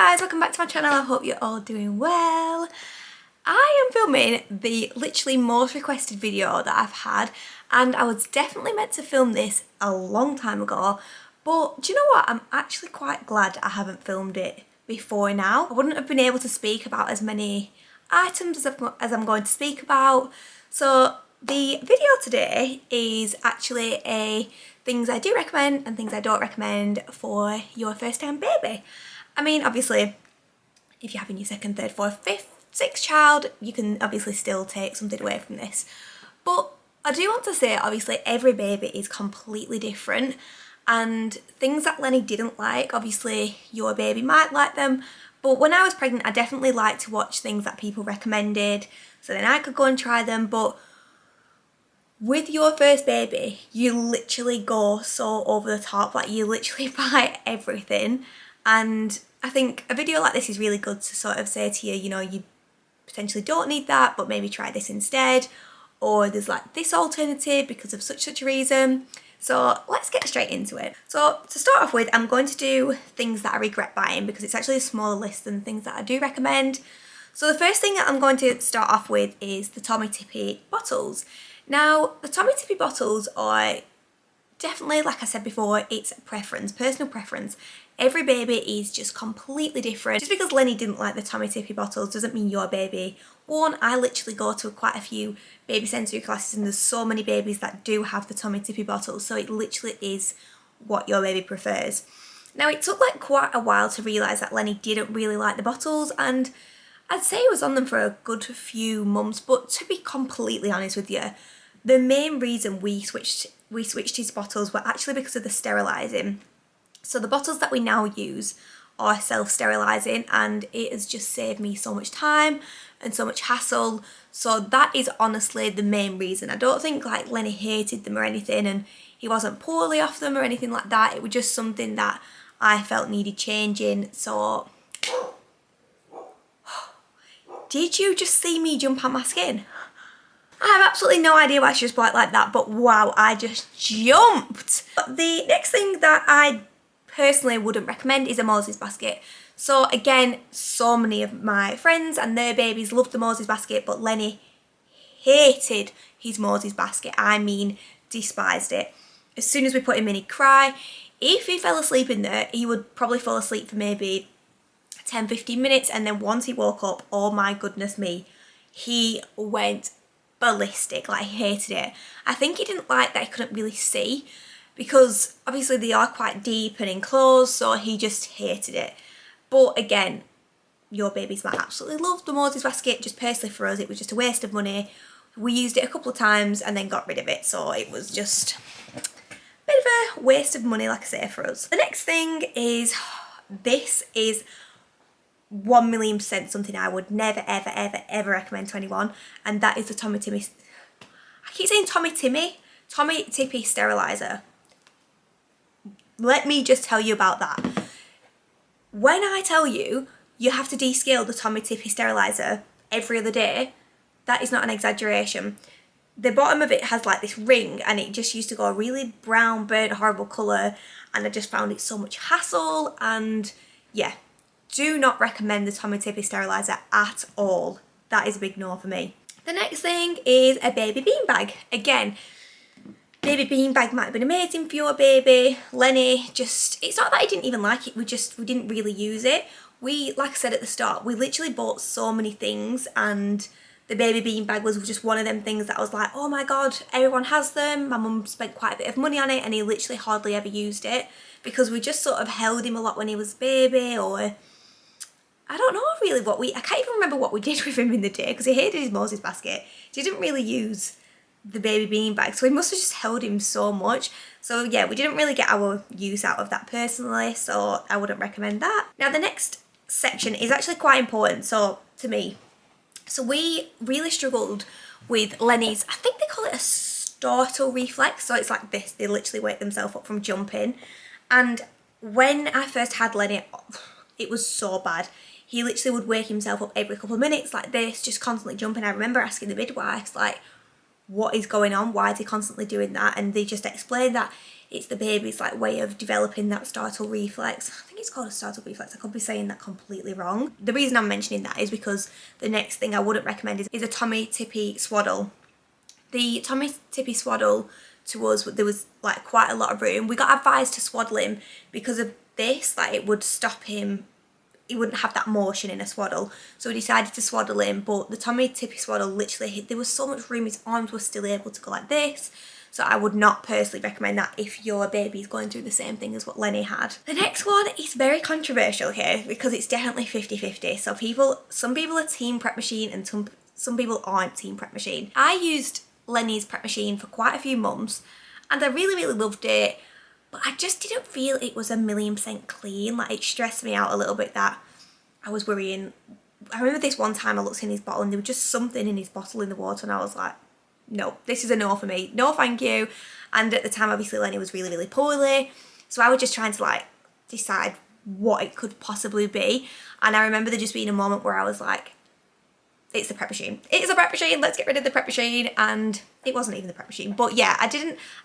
guys, welcome back to my channel. I hope you're all doing well. I am filming the literally most requested video that I've had, and I was definitely meant to film this a long time ago, but do you know what? I'm actually quite glad I haven't filmed it before now. I wouldn't have been able to speak about as many items as I'm going to speak about. So the video today is actually a things I do recommend and things I don't recommend for your first time baby. I mean, obviously, if you're having your second, third, fourth, fifth, sixth child, you can obviously still take something away from this. But I do want to say, obviously, every baby is completely different, and things that Lenny didn't like, obviously, your baby might like them. But when I was pregnant, I definitely liked to watch things that people recommended, so then I could go and try them. But with your first baby, you literally go so over the top, like you literally buy everything. And I think a video like this is really good to sort of say to you, you know, you potentially don't need that, but maybe try this instead. Or there's like this alternative because of such a reason. So let's get straight into it. So to start off with, I'm going to do things that I regret buying because it's actually a smaller list than things that I do recommend. So the first thing that I'm going to start off with is the Tommee Tippee bottles. Now, the Tommee Tippee bottles are definitely, like I said before, it's preference, personal preference. Every baby is just completely different. Just because Lenny didn't like the Tommee Tippee bottles doesn't mean your baby won't. I literally go to quite a few baby sensory classes and there's so many babies that do have the Tommee Tippee bottles, so it literally is what your baby prefers. Now, it took like quite a while to realise that Lenny didn't really like the bottles, and I'd say he was on them for a good few months, but to be completely honest with you, the main reason we switched his bottles were actually because of the sterilising. So the bottles that we now use are self-sterilising, and it has just saved me so much time and so much hassle. So that is honestly the main reason. I don't think like Lenny hated them or anything, and he wasn't poorly off them or anything like that. It was just something that I felt needed changing. So did you just see me jump on my skin? I have absolutely no idea why she just bought like that, but wow, I just jumped. But the next thing that I personally wouldn't recommend is a Moses basket. So again, so many of my friends and their babies loved the Moses basket, but Lenny hated his Moses basket. I mean, despised it. As soon as we put him in, he'd cry. If he fell asleep in there, he would probably fall asleep for maybe 10-15 minutes, and then once he woke up, oh my goodness me, he went ballistic. Like, he hated it. I think he didn't like that he couldn't really see, because obviously they are quite deep and enclosed, so he just hated it. But again, your babies might absolutely love the Moses basket. Just personally for us, it was just a waste of money. We used it a couple of times and then got rid of it, so it was just a bit of a waste of money, like I say, for us. The next thing is, this is 1,000,000% something I would never ever recommend to anyone, and that is the Tommee Tippee. I keep saying Tommee Tippee sterilizer. Let me just tell you about that. When I tell you you have to descale the Tommee Tippee sterilizer every other day, that is not an exaggeration. The bottom of it has like this ring, and it just used to go a really brown, burnt, horrible colour, and I just found it so much hassle. And yeah, do not recommend the Tommee Tippee sterilizer at all. That is a big no for me. The next thing is a baby beanbag. Again, baby beanbag might have been amazing for your baby. Lenny just, it's not that he didn't even like it, we didn't really use it. We, like I said at the start, we literally bought so many things, and the baby beanbag was just one of them things that I was like, oh my god, everyone has them. My mum spent quite a bit of money on it, and he literally hardly ever used it because we just sort of held him a lot when he was a baby, or I don't know really I can't even remember what we did with him in the day because he hated his Moses basket. He didn't really use the baby beanbag, so we must have just held him so much. So yeah, we didn't really get our use out of that personally, so I wouldn't recommend that. Now the next section is actually quite important, so to me. So we really struggled with Lenny's, I think they call it a startle reflex, so it's like this, they literally wake themselves up from jumping. And when I first had Lenny, it was so bad. He literally would wake himself up every couple of minutes like this, just constantly jumping. I remember asking the midwives, like, what is going on, why is he constantly doing that, and they just explain that it's the baby's like way of developing that startle reflex. I think it's called a startle reflex, I could be saying that completely wrong. The reason I'm mentioning that is because the next thing I wouldn't recommend is a Tommy Tippy Swaddle. The Tommy Tippy Swaddle, to us, there was like quite a lot of room. We got advised to swaddle him because of this, like it would stop him, he wouldn't have that motion in a swaddle, so we decided to swaddle him. But the Tommy Tippy Swaddle, literally there was so much room, his arms were still able to go like this, so I would not personally recommend that if your baby is going through the same thing as what Lenny had. The next one is very controversial here because it's definitely 50-50. So some people are team Prep Machine and some people aren't team Prep Machine. I used Lenny's Prep Machine for quite a few months and I really loved it, but I just didn't feel it was 1,000,000% clean. Like it stressed me out a little bit that I was worrying. I remember this one time I looked in his bottle and there was just something in his bottle in the water and I was like, no, this is a no for me, no thank you. And at the time obviously Lenny was really poorly, so I was just trying to like decide what it could possibly be. And I remember there just being a moment where I was like, it's the Prep Machine, it's a Prep Machine, let's get rid of the Prep Machine. And it wasn't even the Prep Machine, but yeah,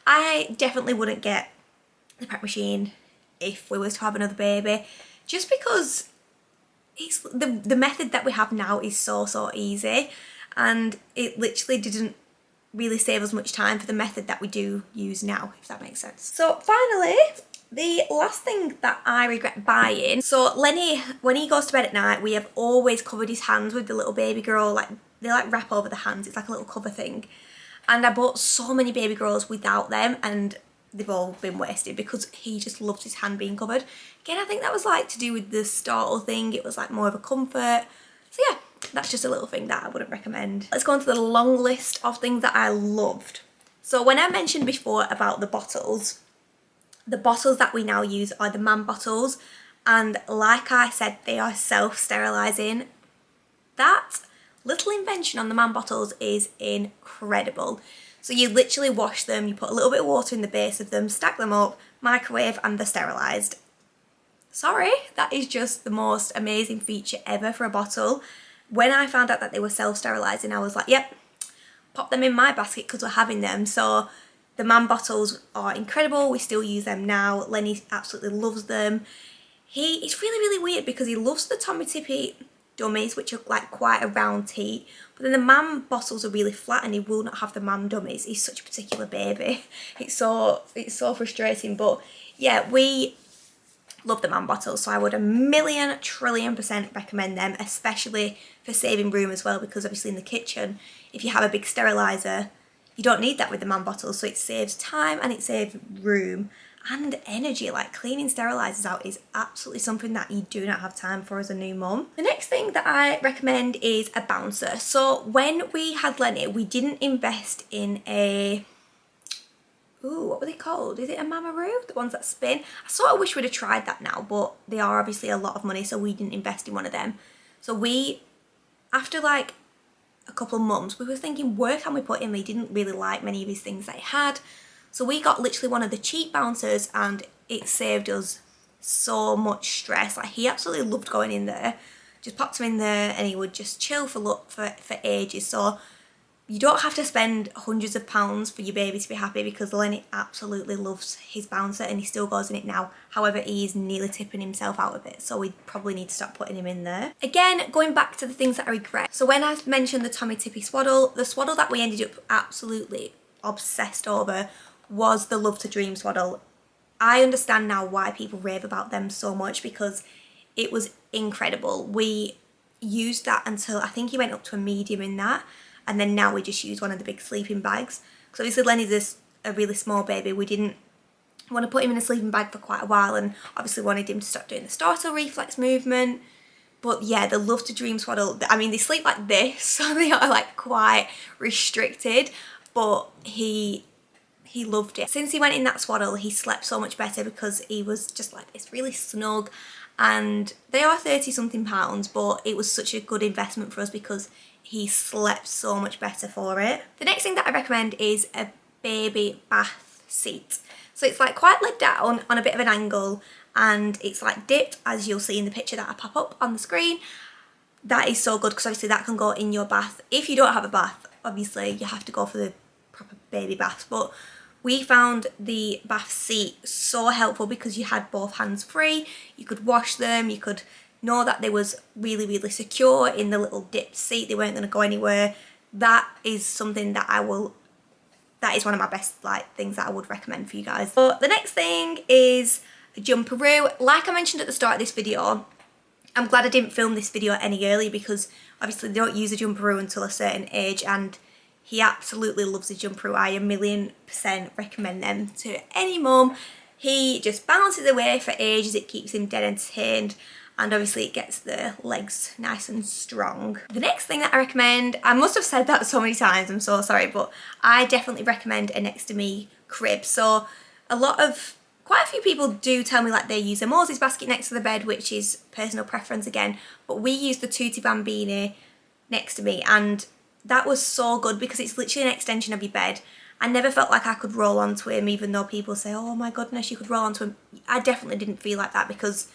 I definitely wouldn't get the Prep Machine if we was to have another baby, just because it's the method that we have now is so easy, and it literally didn't really save us much time for the method that we do use now, if that makes sense. So finally, the last thing that I regret buying, so Lenny, when he goes to bed at night, we have always covered his hands with the little baby girl, like they like wrap over the hands, it's like a little cover thing. And I bought so many baby girls without them and they've all been wasted because he just loves his hand being covered. Again, I think that was like to do with the startle thing, it was like more of a comfort. So yeah, that's just a little thing that I wouldn't recommend. Let's go on to the long list of things that I loved. So when I mentioned before about the bottles that we now use are the man bottles, and like I said, they are self-sterilising. That little invention on the man bottles is incredible. So you literally wash them, you put a little bit of water in the base of them, stack them up, microwave, and they're sterilised. Sorry, that is just the most amazing feature ever for a bottle. When I found out that they were self-sterilising, I was like, yep, pop them in my basket because we're having them. So the man bottles are incredible, we still use them now. Lenny absolutely loves them. It's really weird because he loves the Tommy Tippy dummies, which are like quite a round teat, but then the man bottles are really flat and he will not have the man dummies. He's such a particular baby. It's so frustrating, but yeah, we love the man bottles, so I would 1,000,000,000,000,000% recommend them, especially for saving room as well, because obviously in the kitchen, if you have a big steriliser, you don't need that with the man bottles, so it saves time and it saves room and energy. Like cleaning sterilisers out is absolutely something that you do not have time for as a new mum. The next thing that I recommend is a bouncer. So when we had Lenny, we didn't invest in a, ooh, what were they called? Is it a Jumperoo? The ones that spin? I sort of wish we'd have tried that now, but they are obviously a lot of money, so we didn't invest in one of them. So we, after like a couple of months, we were thinking, where can we put him? We didn't really like many of his things that he had. So we got literally one of the cheap bouncers and it saved us so much stress. Like he absolutely loved going in there. Just popped him in there and he would just chill for ages. So you don't have to spend hundreds of pounds for your baby to be happy, because Lenny absolutely loves his bouncer and he still goes in it now. However, he's nearly tipping himself out of it, so we probably need to stop putting him in there. Again, going back to the things that I regret. So when I mentioned the Tommy Tippy Swaddle, the swaddle that we ended up absolutely obsessed over was the Love to Dream swaddle. I understand now why people rave about them so much, because it was incredible. We used that until I think he went up to a medium in that, and then now we just use one of the big sleeping bags. Because obviously Lenny's a really small baby, we didn't want to put him in a sleeping bag for quite a while, and obviously wanted him to stop doing the startle reflex movement. But yeah, the Love to Dream swaddle, I mean, they sleep like this, so they are like quite restricted, but he loved it. Since he went in that swaddle, he slept so much better because he was just like this really snug, and they are 30 something pounds, but it was such a good investment for us because he slept so much better for it. The next thing that I recommend is a baby bath seat. So it's like quite laid down on a bit of an angle, and it's like dipped, as you'll see in the picture that I pop up on the screen. That is so good because obviously that can go in your bath. If you don't have a bath, obviously you have to go for the baby baths, but we found the bath seat so helpful because you had both hands free, you could wash them, you could know that they was really, really secure in the little dipped seat, they weren't going to go anywhere. That is something that that is one of my best like things that I would recommend for you guys. So the next thing is a Jumperoo. Like I mentioned at the start of this video, I'm glad I didn't film this video any earlier because obviously they don't use a Jumperoo until a certain age, and he absolutely loves a Jumperoo. I 1,000,000% recommend them to any mum. He just bounces away for ages, it keeps him dead entertained, and obviously it gets the legs nice and strong. The next thing that I recommend, I must have said that so many times, I'm so sorry, but I definitely recommend a Next to Me crib. So quite a few people do tell me like they use a Moses basket next to the bed, which is personal preference again, but we use the Tutti Bambini Next to Me, and that was so good because it's literally an extension of your bed. I never felt like I could roll onto him, even though people say, oh my goodness, you could roll onto him. I definitely didn't feel like that because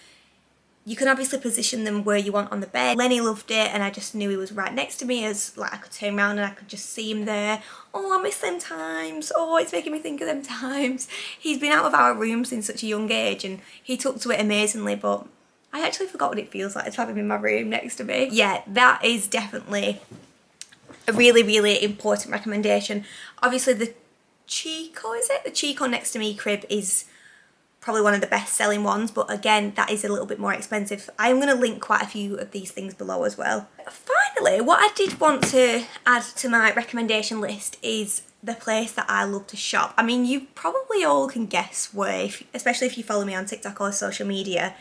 you can obviously position them where you want on the bed. Lenny loved it, and I just knew he was right next to me, as like I could turn around and I could just see him there. Oh, I miss them times. Oh, it's making me think of them times. He's been out of our room since such a young age and he took to it amazingly, but I actually forgot what it feels like to have him in my room next to me. Yeah, that is definitely a really, really important recommendation. Obviously the Chico, is it? The Chico Next to Me crib is probably one of the best selling ones, but again, that is a little bit more expensive. I'm going to link quite a few of these things below as well. Finally, what I did want to add to my recommendation list is the place that I love to shop. I mean, you probably all can guess where, especially if you follow me on TikTok or social media.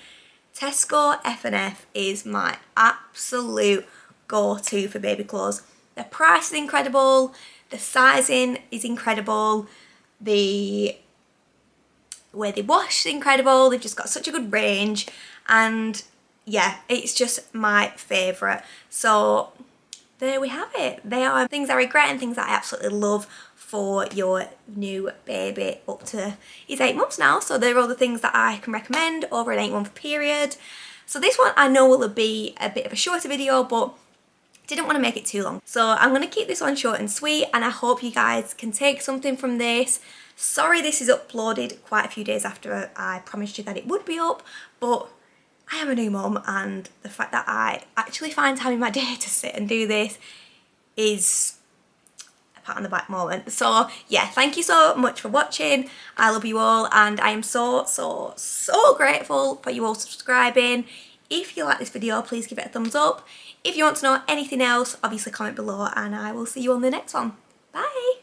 Tesco F&F is my absolute go-to for baby clothes. The price is incredible, the sizing is incredible, the way they wash is incredible, they've just got such a good range, and yeah, it's just my favourite. So there we have it. They are things I regret and things that I absolutely love for your new baby up to, he's 8 months now, so they're all the things that I can recommend over an 8-month period. So this one I know will be a bit of a shorter video, but didn't want to make it too long. So I'm going to keep this one short and sweet, and I hope you guys can take something from this. Sorry this is uploaded quite a few days after I promised you that it would be up, but I am a new mum, and the fact that I actually find time in my day to sit and do this is a pat on the back moment. So yeah, thank you so much for watching. I love you all, and I am so grateful for you all subscribing. If you like this video, please give it a thumbs up. If you want to know anything else, obviously comment below, and I will see you on the next one. Bye!